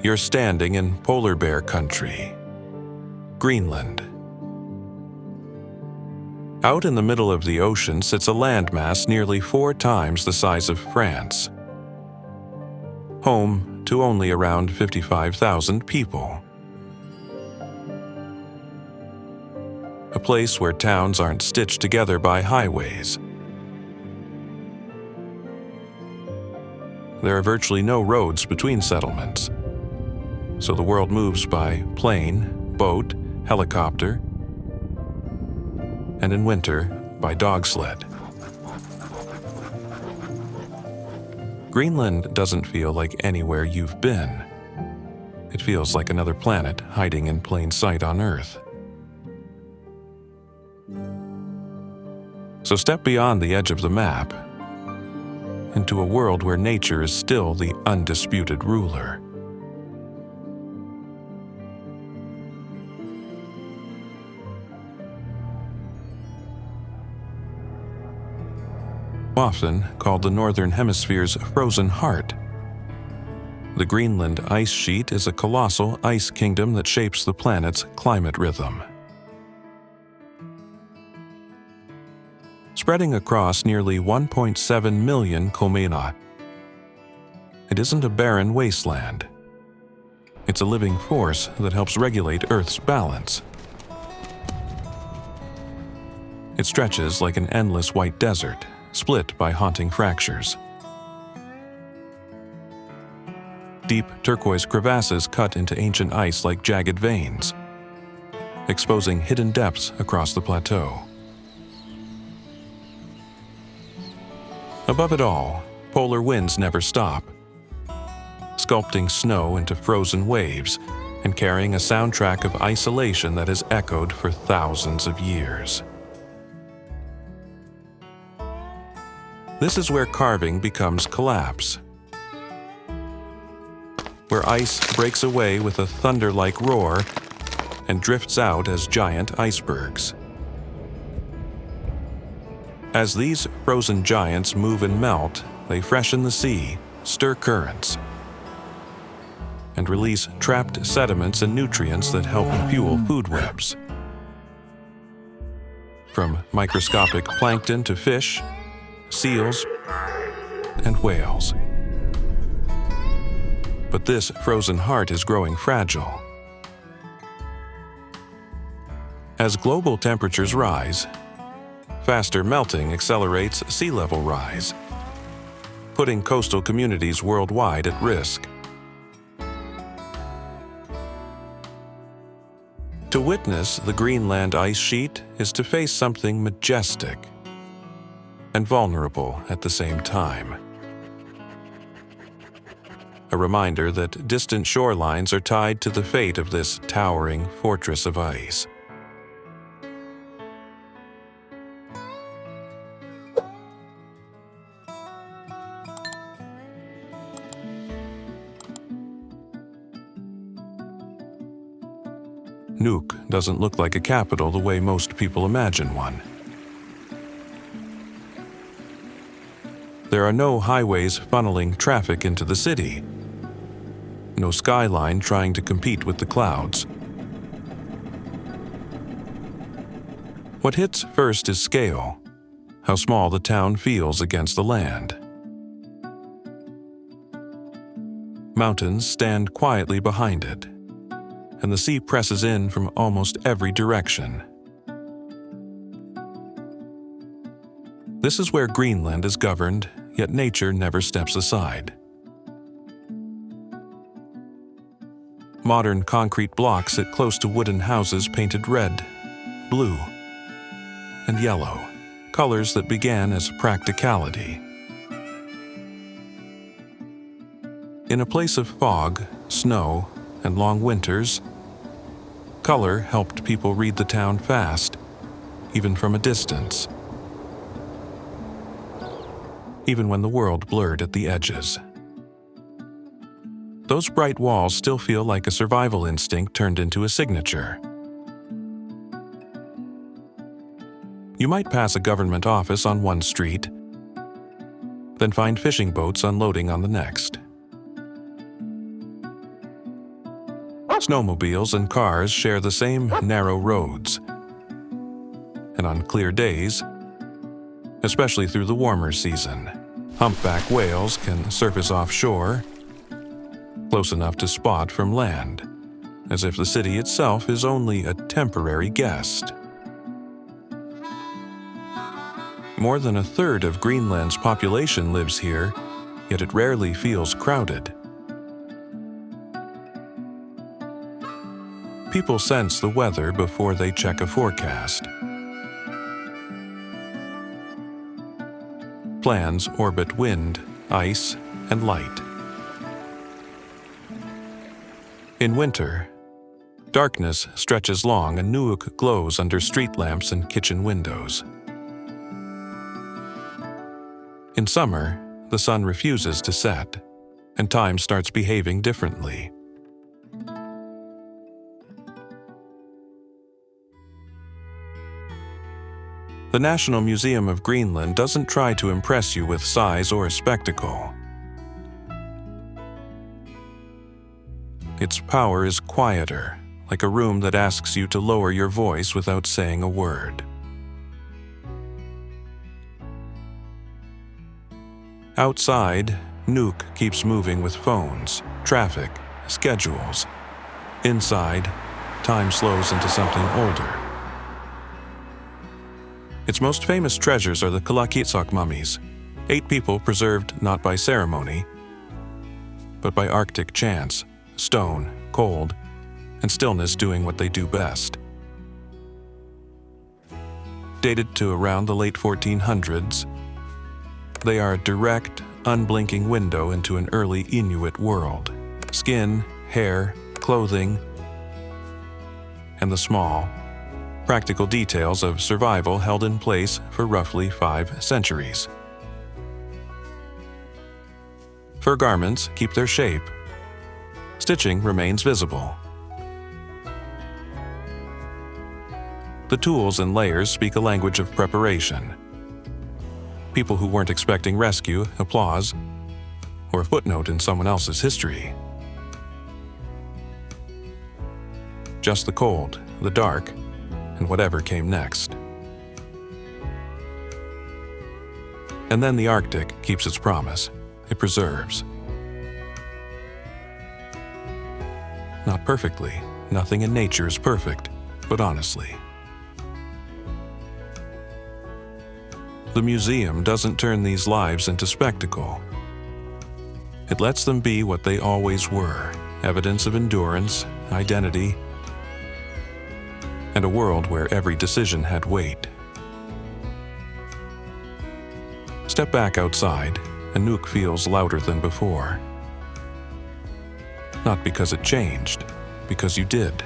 You're standing in polar bear country, Greenland. Out in the middle of the ocean sits a landmass nearly 4 times the size of France, home to only around 55,000 people. A place where towns aren't stitched together by highways. There are virtually no roads between settlements, so the world moves by plane, boat, helicopter, and in winter, by dog sled. Greenland doesn't feel like anywhere you've been. It feels like another planet hiding in plain sight on Earth. So step beyond the edge of the map into a world where nature is still the undisputed ruler. Often called the Northern Hemisphere's frozen heart, the Greenland ice sheet is a colossal ice kingdom that shapes the planet's climate rhythm. Spreading across nearly 1.7 million km, it isn't a barren wasteland. It's a living force that helps regulate Earth's balance. It stretches like an endless white desert, split by haunting fractures. Deep turquoise crevasses cut into ancient ice like jagged veins, exposing hidden depths across the plateau. Above it all, polar winds never stop, sculpting snow into frozen waves and carrying a soundtrack of isolation that has echoed for thousands of years. This is where carving becomes collapse, where ice breaks away with a thunder-like roar and drifts out as giant icebergs. As these frozen giants move and melt, they freshen the sea, stir currents, and release trapped sediments and nutrients that help fuel food webs. From microscopic plankton to fish, seals, and whales. But this frozen heart is growing fragile. As global temperatures rise, faster melting accelerates sea level rise, putting coastal communities worldwide at risk. To witness the Greenland ice sheet is to face something majestic and vulnerable at the same time. A reminder that distant shorelines are tied to the fate of this towering fortress of ice. Nuuk doesn't look like a capital the way most people imagine one. There are no highways funneling traffic into the city, no skyline trying to compete with the clouds. What hits first is scale, how small the town feels against the land. Mountains stand quietly behind it, and the sea presses in from almost every direction. This is where Greenland is governed, yet nature never steps aside. Modern concrete blocks sit close to wooden houses painted red, blue, and yellow, colors that began as practicality. In a place of fog, snow, and long winters, color helped people read the town fast, even from a distance. Even when the world blurred at the edges. Those bright walls still feel like a survival instinct turned into a signature. You might pass a government office on one street, then find fishing boats unloading on the next. Snowmobiles and cars share the same narrow roads. And on clear days, especially through the warmer season, humpback whales can surface offshore, close enough to spot from land, as if the city itself is only a temporary guest. More than a third of Greenland's population lives here, yet it rarely feels crowded. People sense the weather before they check a forecast. Plans orbit wind, ice, and light. In winter, darkness stretches long and Nuuk glows under street lamps and kitchen windows. In summer, the sun refuses to set, and time starts behaving differently. The National Museum of Greenland doesn't try to impress you with size or spectacle. Its power is quieter, like a room that asks you to lower your voice without saying a word. Outside, Nuuk keeps moving with phones, traffic, schedules. Inside, time slows into something older. Its most famous treasures are the Qaqortoq mummies, 8 people preserved not by ceremony, but by Arctic chance, stone, cold, and stillness doing what they do best. Dated to around the late 1400s, they are a direct, unblinking window into an early Inuit world. Skin, hair, clothing, and the small, practical details of survival held in place for roughly 5 centuries. Fur garments keep their shape. Stitching remains visible. The tools and layers speak a language of preparation. People who weren't expecting rescue, applause, or a footnote in someone else's history. Just the cold, the dark, and whatever came next. And then the Arctic keeps its promise. It preserves. Not perfectly. Nothing in nature is perfect, but honestly. The museum doesn't turn these lives into spectacle. It lets them be what they always were, evidence of endurance, identity, and a world where every decision had weight. Step back outside, and Nuuk feels louder than before. Not because it changed, because you did.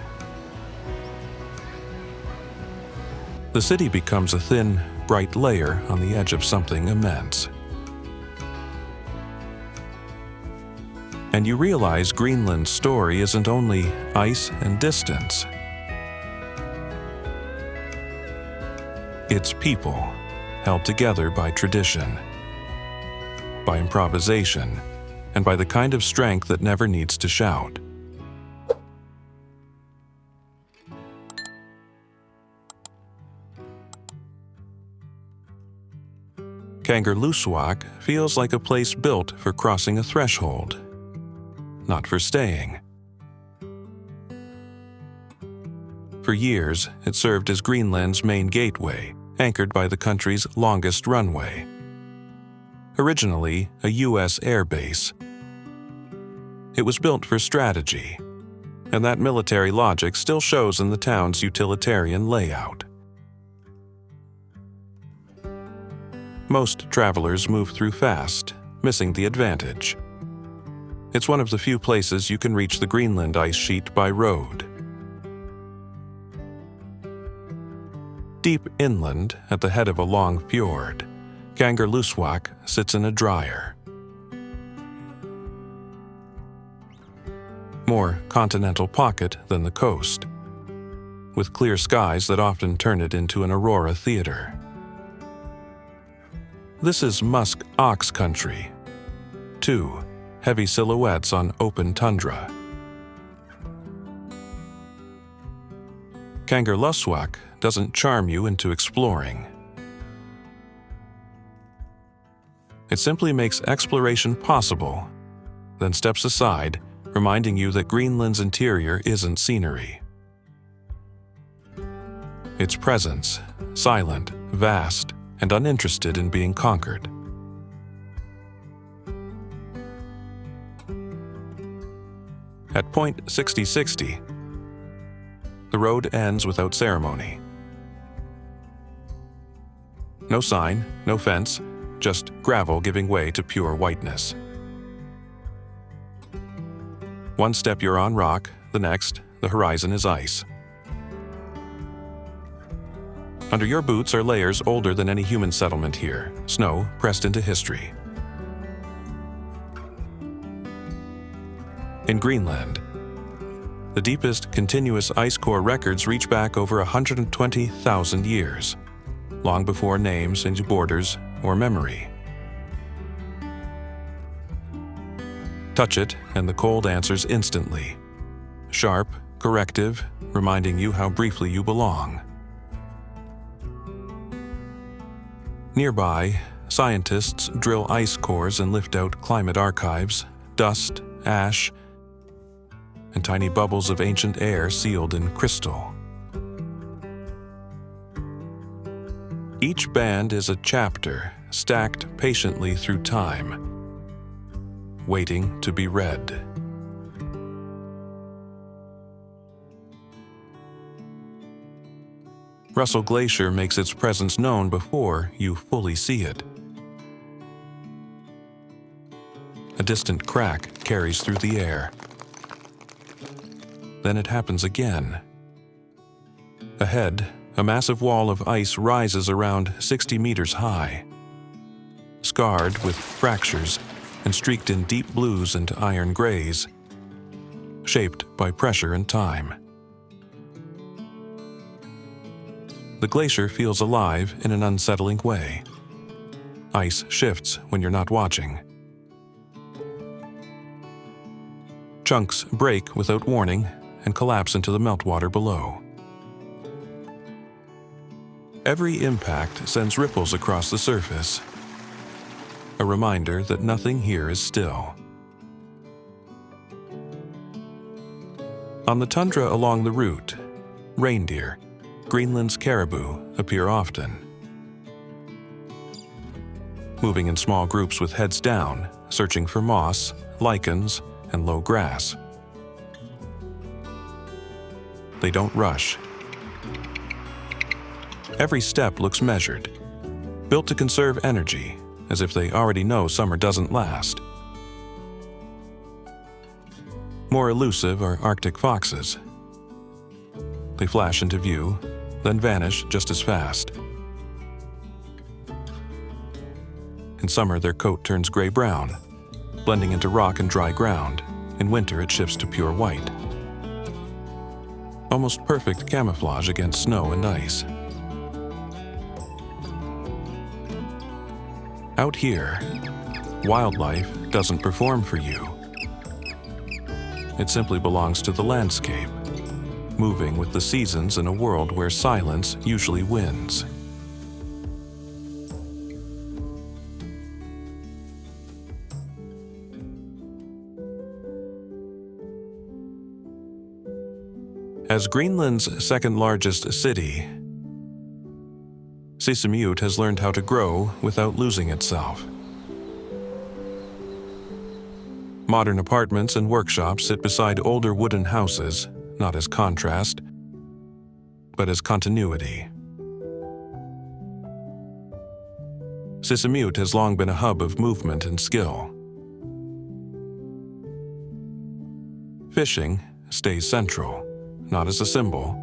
The city becomes a thin, bright layer on the edge of something immense. And you realize Greenland's story isn't only ice and distance. It's people, held together by tradition, by improvisation, and by the kind of strength that never needs to shout. Kangerlussuaq feels like a place built for crossing a threshold, not for staying. For years, it served as Greenland's main gateway, anchored by the country's longest runway. Originally a U.S. air base, it was built for strategy, and that military logic still shows in the town's utilitarian layout. Most travelers move through fast, missing the advantage. It's one of the few places you can reach the Greenland ice sheet by road. Deep inland, at the head of a long fjord, Kangerlussuaq sits in a dryer. More continental pocket than the coast, with clear skies that often turn it into an aurora theater. This is musk ox country. 2 heavy silhouettes on open tundra. Kangerlussuaq doesn't charm you into exploring. It simply makes exploration possible, then steps aside, reminding you that Greenland's interior isn't scenery. Its presence, silent, vast, and uninterested in being conquered. At point 6060, the road ends without ceremony. No sign, no fence, just gravel giving way to pure whiteness. One step you're on rock, the next, the horizon is ice. Under your boots are layers older than any human settlement here, snow pressed into history. In Greenland, the deepest continuous ice core records reach back over 120,000 years, long before names and borders or memory. Touch it, and the cold answers instantly. Sharp, corrective, reminding you how briefly you belong. Nearby, scientists drill ice cores and lift out climate archives, dust, ash, and tiny bubbles of ancient air sealed in crystal. Each band is a chapter stacked patiently through time, waiting to be read. Russell Glacier makes its presence known before you fully see it. A distant crack carries through the air. Then it happens again. Ahead, a massive wall of ice rises around 60 meters high, scarred with fractures and streaked in deep blues and iron grays, shaped by pressure and time. The glacier feels alive in an unsettling way. Ice shifts when you're not watching. Chunks break without warning and collapse into the meltwater below. Every impact sends ripples across the surface, a reminder that nothing here is still. On the tundra along the route, reindeer, Greenland's caribou, appear often. Moving in small groups with heads down, searching for moss, lichens, and low grass. They don't rush. Every step looks measured, built to conserve energy, as if they already know summer doesn't last. More elusive are Arctic foxes. They flash into view, then vanish just as fast. In summer, their coat turns gray-brown, blending into rock and dry ground. In winter, it shifts to pure white. Almost perfect camouflage against snow and ice. Out here, wildlife doesn't perform for you. It simply belongs to the landscape, moving with the seasons in a world where silence usually wins. As Greenland's second-largest city, Sisimiut has learned how to grow without losing itself. Modern apartments and workshops sit beside older wooden houses, not as contrast, but as continuity. Sisimiut has long been a hub of movement and skill. Fishing stays central, not as a symbol,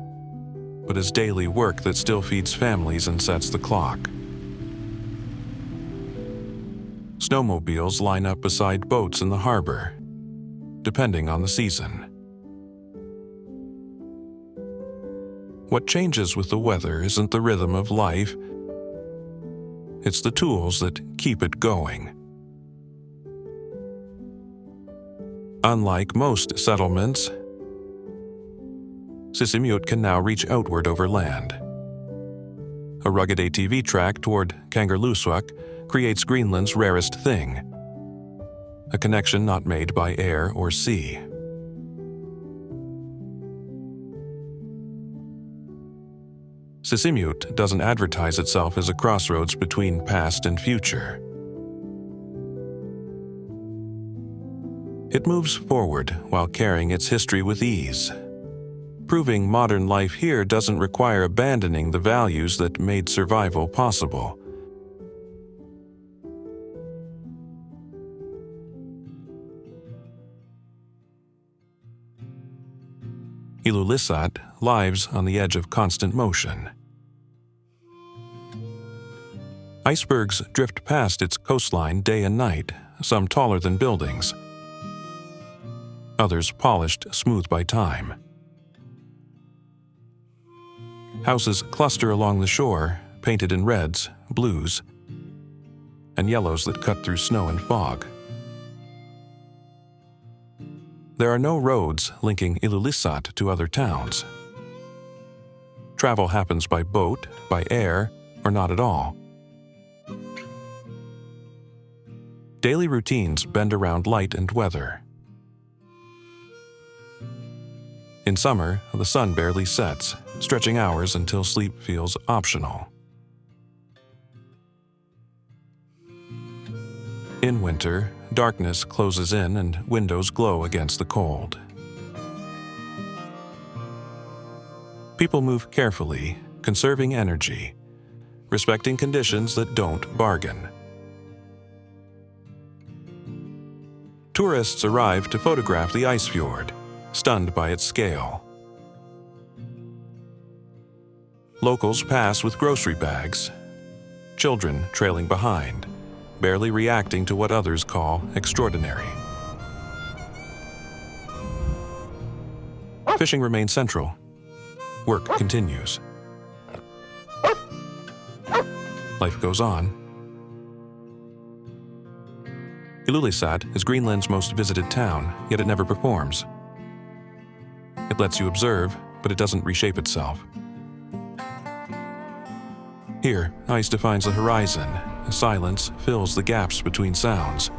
but as daily work that still feeds families and sets the clock. Snowmobiles line up beside boats in the harbor, depending on the season. What changes with the weather isn't the rhythm of life, it's the tools that keep it going. Unlike most settlements, Sisimiut can now reach outward over land. A rugged ATV track toward Kangerlussuaq creates Greenland's rarest thing, a connection not made by air or sea. Sisimiut doesn't advertise itself as a crossroads between past and future. It moves forward while carrying its history with ease, proving modern life here doesn't require abandoning the values that made survival possible. Ilulissat lives on the edge of constant motion. Icebergs drift past its coastline day and night, some taller than buildings, others polished smooth by time. Houses cluster along the shore, painted in reds, blues, and yellows that cut through snow and fog. There are no roads linking Ilulissat to other towns. Travel happens by boat, by air, or not at all. Daily routines bend around light and weather. In summer, the sun barely sets, stretching hours until sleep feels optional. In winter, darkness closes in and windows glow against the cold. People move carefully, conserving energy, respecting conditions that don't bargain. Tourists arrive to photograph the ice fjord, stunned by its scale. Locals pass with grocery bags, children trailing behind, barely reacting to what others call extraordinary. Fishing remains central. Work continues. Life goes on. Ilulissat is Greenland's most visited town, yet it never performs. It lets you observe, but it doesn't reshape itself. Here, ice defines the horizon. Silence fills the gaps between sounds.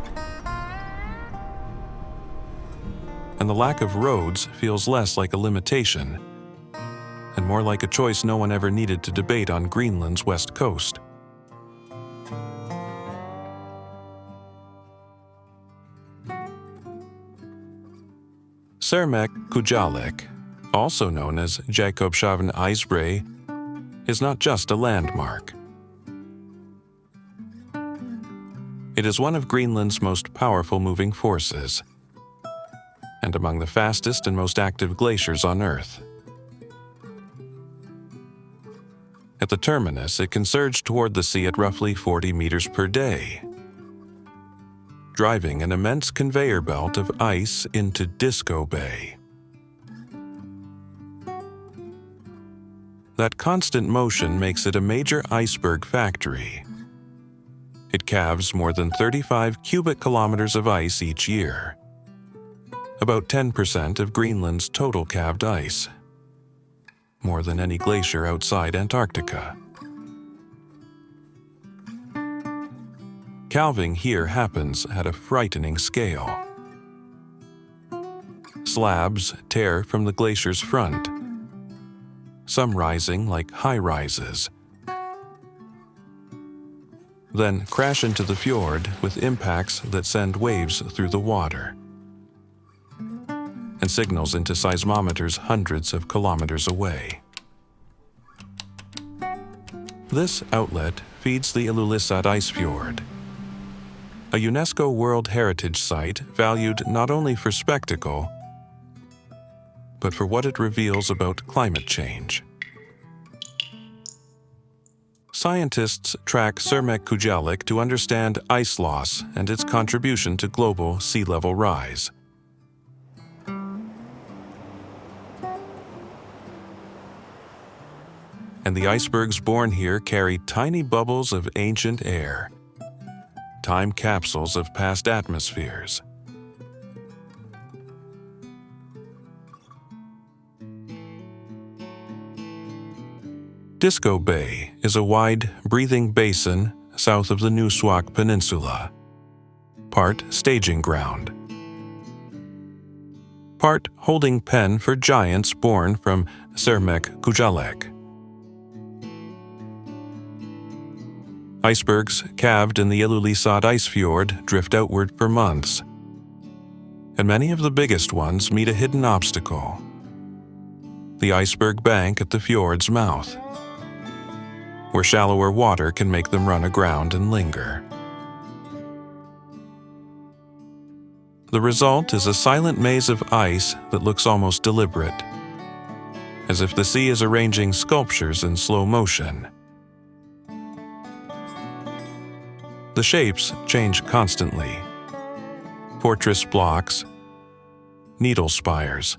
And the lack of roads feels less like a limitation and more like a choice no one ever needed to debate on Greenland's west coast. Qaqortoq, also known as Jacobshavn Icebray, is not just a landmark. It is one of Greenland's most powerful moving forces, and among the fastest and most active glaciers on Earth. At the terminus, it can surge toward the sea at roughly 40 meters per day, driving an immense conveyor belt of ice into Disco Bay. That constant motion makes it a major iceberg factory. It calves more than 35 cubic kilometers of ice each year, about 10% of Greenland's total calved ice, more than any glacier outside Antarctica. Calving here happens at a frightening scale. Slabs tear from the glacier's front, some rising like high-rises, then crash into the fjord with impacts that send waves through the water and signals into seismometers hundreds of kilometers away. This outlet feeds the Ilulissat ice fjord, a UNESCO World Heritage Site valued not only for spectacle, but for what it reveals about climate change. Scientists track Qaqortoq to understand ice loss and its contribution to global sea level rise. And the icebergs born here carry tiny bubbles of ancient air, time capsules of past atmospheres. Disco Bay is a wide, breathing basin south of the Nuuk Peninsula, part staging ground, part holding pen for giants born from Qaqortoq. Icebergs calved in the Ilulissat ice fjord drift outward for months, and many of the biggest ones meet a hidden obstacle: the iceberg bank at the fjord's mouth, where shallower water can make them run aground and linger. The result is a silent maze of ice that looks almost deliberate, as if the sea is arranging sculptures in slow motion. The shapes change constantly: fortress blocks, needle spires,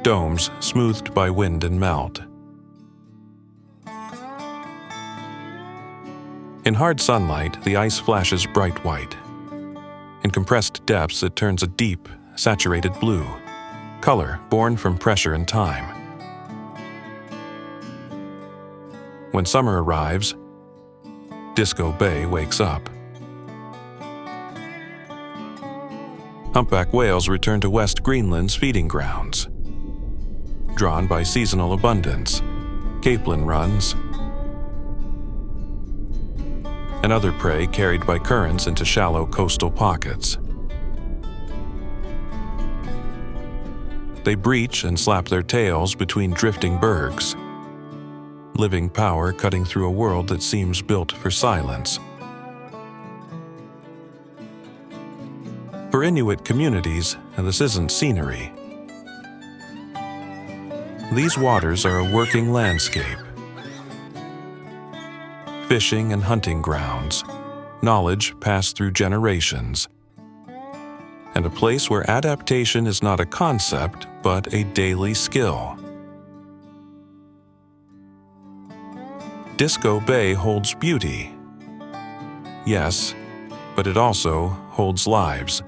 domes smoothed by wind and melt. In hard sunlight, the ice flashes bright white. In compressed depths, it turns a deep, saturated blue, color born from pressure and time. When summer arrives, Disco Bay wakes up. Humpback whales return to West Greenland's feeding grounds, drawn by seasonal abundance, capelin runs, and other prey carried by currents into shallow coastal pockets. They breach and slap their tails between drifting bergs, living power cutting through a world that seems built for silence. For Inuit communities, and this isn't scenery, these waters are a working landscape. Fishing and hunting grounds, knowledge passed through generations, and a place where adaptation is not a concept, but a daily skill. Disco Bay holds beauty, yes, but it also holds lives.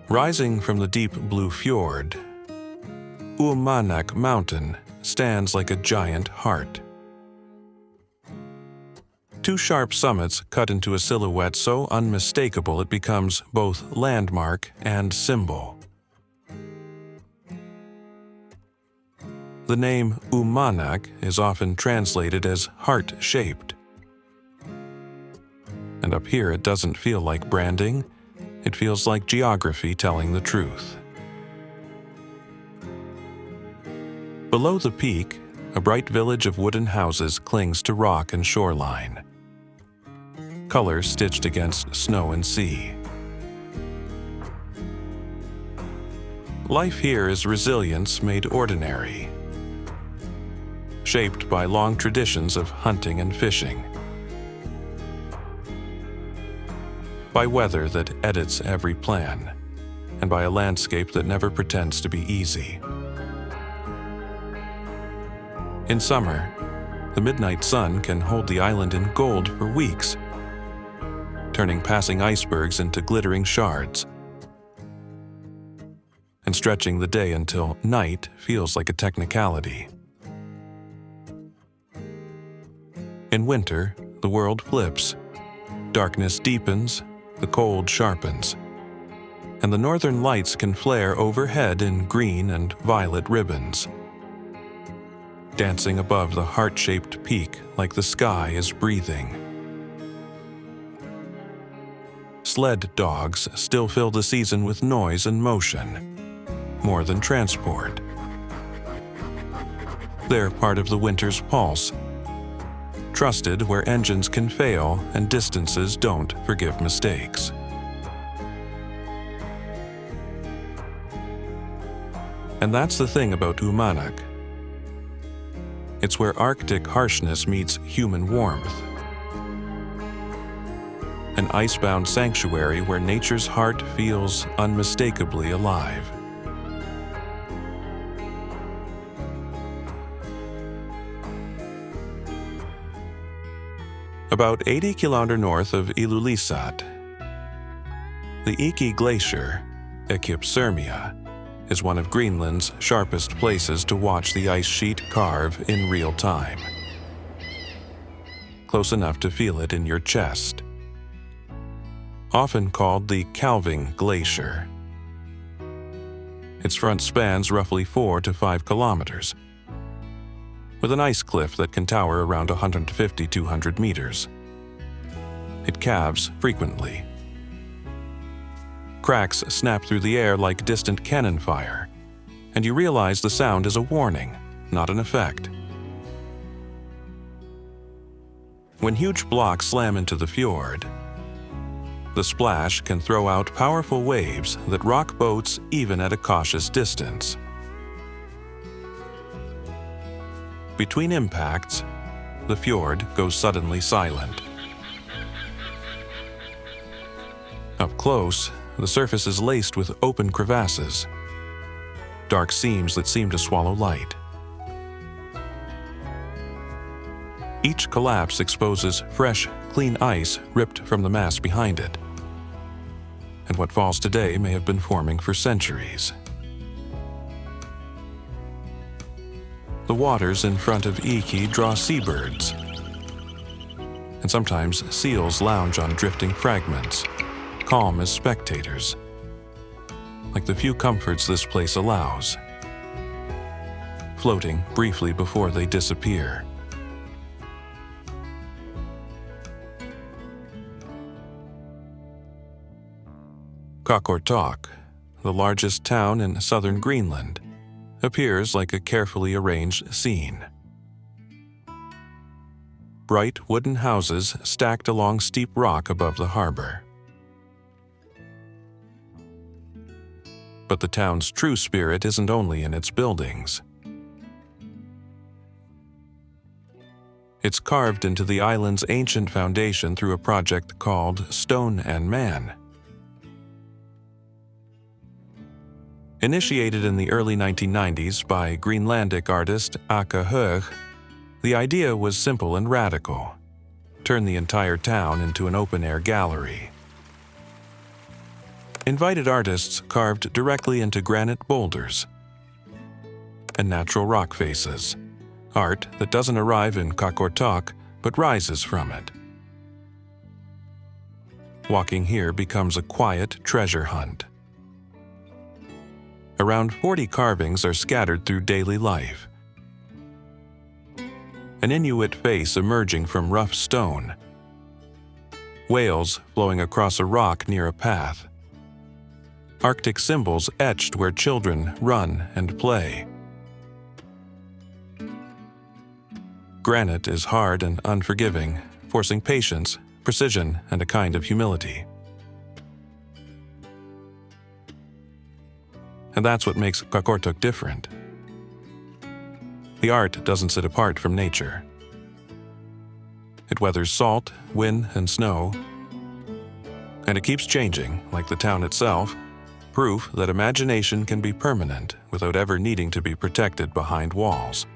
Rising from the deep blue fjord, Uummannaq mountain stands like a giant heart. Two sharp summits cut into a silhouette so unmistakable it becomes both landmark and symbol. The name Uummannaq is often translated as heart-shaped. And up here it doesn't feel like branding, it feels like geography telling the truth. Below the peak, a bright village of wooden houses clings to rock and shoreline, colors stitched against snow and sea. Life here is resilience made ordinary, shaped by long traditions of hunting and fishing, by weather that edits every plan, and by a landscape that never pretends to be easy. In summer, the midnight sun can hold the island in gold for weeks, turning passing icebergs into glittering shards, and stretching the day until night feels like a technicality. In winter, the world flips. Darkness deepens, the cold sharpens, and the northern lights can flare overhead in green and violet ribbons, dancing above the heart-shaped peak like the sky is breathing. Sled dogs still fill the season with noise and motion, more than transport. They're part of the winter's pulse, trusted where engines can fail and distances don't forgive mistakes. And that's the thing about Uummannaq. It's where Arctic harshness meets human warmth. An icebound sanctuary where nature's heart feels unmistakably alive. About 80 km north of Ilulissat, The Iki Glacier, Jacobshavn, is one of Greenland's sharpest places to watch the ice sheet carve in real time. Close enough to feel it in your chest. Often called the Calving Glacier. Its front spans roughly 4 to 5 kilometers, with an ice cliff that can tower around 150-200 meters. It calves frequently. Cracks snap through the air like distant cannon fire, and you realize the sound is a warning, not an effect. When huge blocks slam into the fjord, the splash can throw out powerful waves that rock boats even at a cautious distance. Between impacts, the fjord goes suddenly silent. Up close, the surface is laced with open crevasses, dark seams that seem to swallow light. Each collapse exposes fresh, clean ice ripped from the mass behind it, and what falls today may have been forming for centuries. The waters in front of Iki draw seabirds, and sometimes seals lounge on drifting fragments, calm as spectators, like the few comforts this place allows, floating briefly before they disappear. Qaqortoq, the largest town in southern Greenland, appears like a carefully arranged scene. Bright wooden houses stacked along steep rock above the harbor. But the town's true spirit isn't only in its buildings. It's carved into the island's ancient foundation through a project called Stone and Man. Initiated in the early 1990s by Greenlandic artist Qaqortoq, the idea was simple and radical: turn the entire town into an open-air gallery. Invited artists carved directly into granite boulders and natural rock faces, art that doesn't arrive in Qaqortoq but rises from it. Walking here becomes a quiet treasure hunt. Around 40 carvings are scattered through daily life. An Inuit face emerging from rough stone. Whales flowing across a rock near a path. Arctic symbols etched where children run and play. Granite is hard and unforgiving, forcing patience, precision, and a kind of humility. And that's what makes Qaqortoq different. The art doesn't sit apart from nature. It weathers salt, wind, and snow, and it keeps changing, like the town itself, proof that imagination can be permanent without ever needing to be protected behind walls.